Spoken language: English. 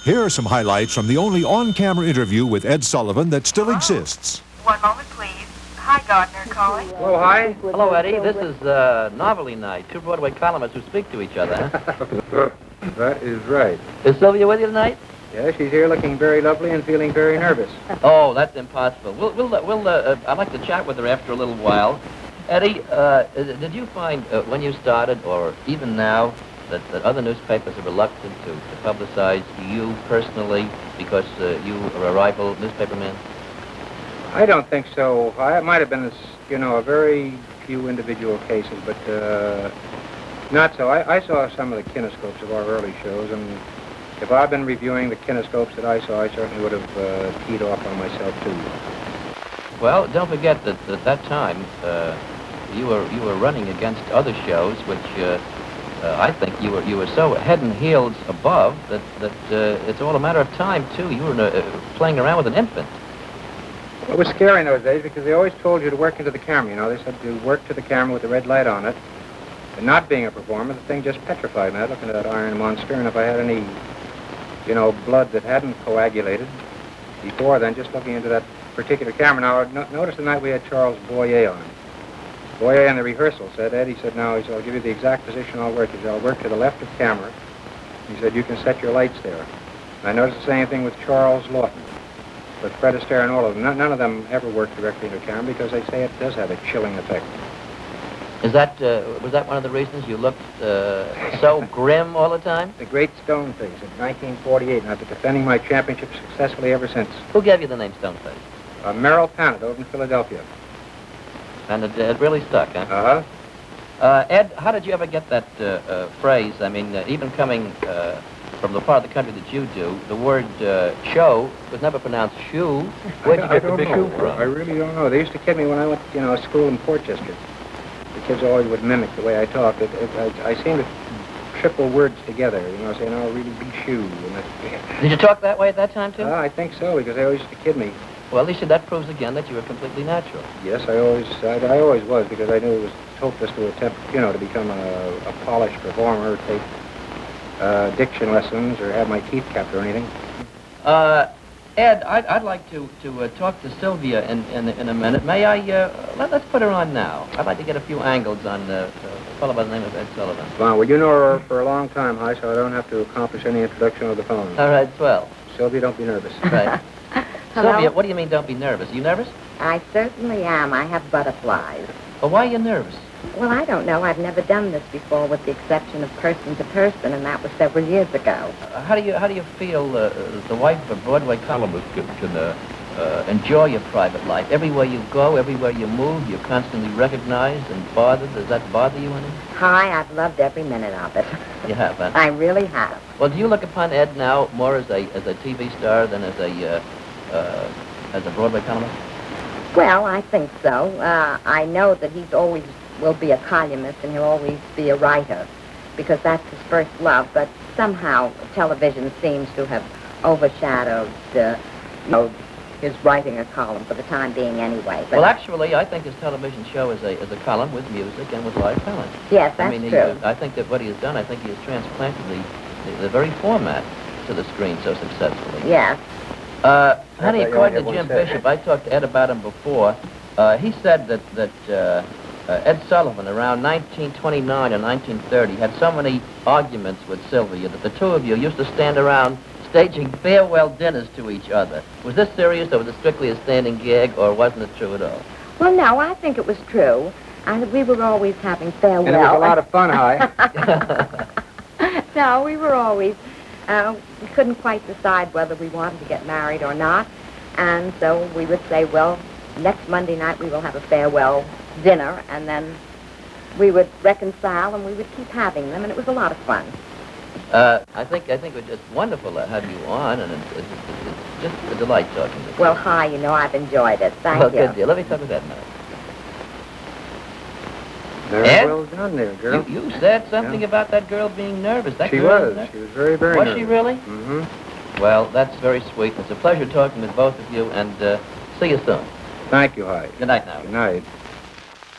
Here are some highlights from the only on-camera interview with Ed Sullivan that still exists. One moment, please. Hi, Gardner calling. Hello, hi. Hello, Eddie. This is Novelty Night. Two Broadway columnists who speak to each other. Huh? That is right. Is Sylvia with you tonight? Yeah, she's here looking very lovely and feeling very nervous. Oh, that's impossible. I'd like to chat with her after a little while. Eddie, did you find when you started, or even now, that other newspapers are reluctant to publicize you personally because you are a rival newspaperman? I don't think so. It might have been, a very few individual cases, but not so. I saw some of the kinescopes of our early shows, and if I'd been reviewing the kinescopes that I saw, I certainly would have keyed off on myself, too. Well, don't forget that at that time, you were running against other shows, which I think you were so head and heels above that it's all a matter of time, too. You were playing around with an infant. It was scary in those days because they always told you to work into the camera, They said to work to the camera with the red light on it. And not being a performer, the thing just petrified me. I looked into that iron monster, and if I had any, blood that hadn't coagulated before then, just looking into that particular camera. Now, notice the night we had Charles Boyer on. Boyer in the rehearsal said, Ed, he said, I'll give you the exact position I'll work. He said, I'll work to the left of camera. He said, you can set your lights there. And I noticed the same thing with Charles Lawton, with Fred Astaire and all of them. None of them ever worked directly into camera because they say it does have a chilling effect. Was that one of the reasons you looked so grim all the time? The Great Stone Face in 1948, and I've been defending my championship successfully ever since. Who gave you the name Stoneface? Merrill Panet over in Philadelphia. And it really stuck, huh? Uh-huh. Ed, how did you ever get that phrase? I mean, even coming from the part of the country that you do, the word show was never pronounced shoe. Where'd you get the big shoe from? I really don't know. They used to kid me when I went to school in Portchester. The kids always would mimic the way I talked. I seem to triple words together, saying, I'll really be shoe. Did you talk that way at that time, too? I think so, because they always used to kid me. Well, Alicia, that proves again that you were completely natural. Yes, I always was, because I knew it was hopeless to attempt, to become a polished performer, or take diction lessons, or have my teeth capped or anything. Ed, I'd like to talk to Sylvia in a minute. May I? Let's put her on now. I'd like to get a few angles on a fellow by the name of Ed Sullivan. Well, you know her for a long time, Hi, so I don't have to accomplish any introduction over the phone. All right, swell. Sylvia, don't be nervous. Right. Sylvia, what do you mean don't be nervous? Are you nervous? I certainly am. I have butterflies. Well, why are you nervous? Well, I don't know. I've never done this before with the exception of person to person, and that was several years ago. How do you feel the wife of a Broadway columnist can enjoy your private life? Everywhere you go, everywhere you move, you're constantly recognized and bothered. Does that bother you any? Hi, I've loved every minute of it. You have, huh? I really have. Well, do you look upon Ed now more as a TV star than as a Broadway columnist? Well, I think so. I know that he's always will be a columnist and he'll always be a writer because that's his first love, but somehow television seems to have overshadowed his writing a column for the time being anyway. But well, actually, I think his television show is a column with music and with live talent. Yes, that's true. I think that what he has done, I think he has transplanted the very format to the screen so successfully. Yes. Honey, according to Jim Bishop, I talked to Ed about him before. He said that Ed Sullivan, around 1929 or 1930, had so many arguments with Sylvia that the two of you used to stand around staging farewell dinners to each other. Was this serious, or was it strictly a standing gag, or wasn't it true at all? Well, no, I think it was true. We were always having farewell. And it was a lot of fun, Hi. No, we were always... we couldn't quite decide whether we wanted to get married or not. And so we would say, well, next Monday night we will have a farewell dinner, and then we would reconcile and we would keep having them, and it was a lot of fun. I think it was just wonderful to have you on, and it's just a delight talking to you. Well, hi, I've enjoyed it. Thank you. Good deal. Let me talk with Ed now. Very Ed? well done there, girl. You said something about that girl being nervous. She was. She was very, very nervous. Was she really? Mm-hmm. Well, that's very sweet. It's a pleasure talking with both of you, and see you soon. Thank you, Hi. Good night now. Good night.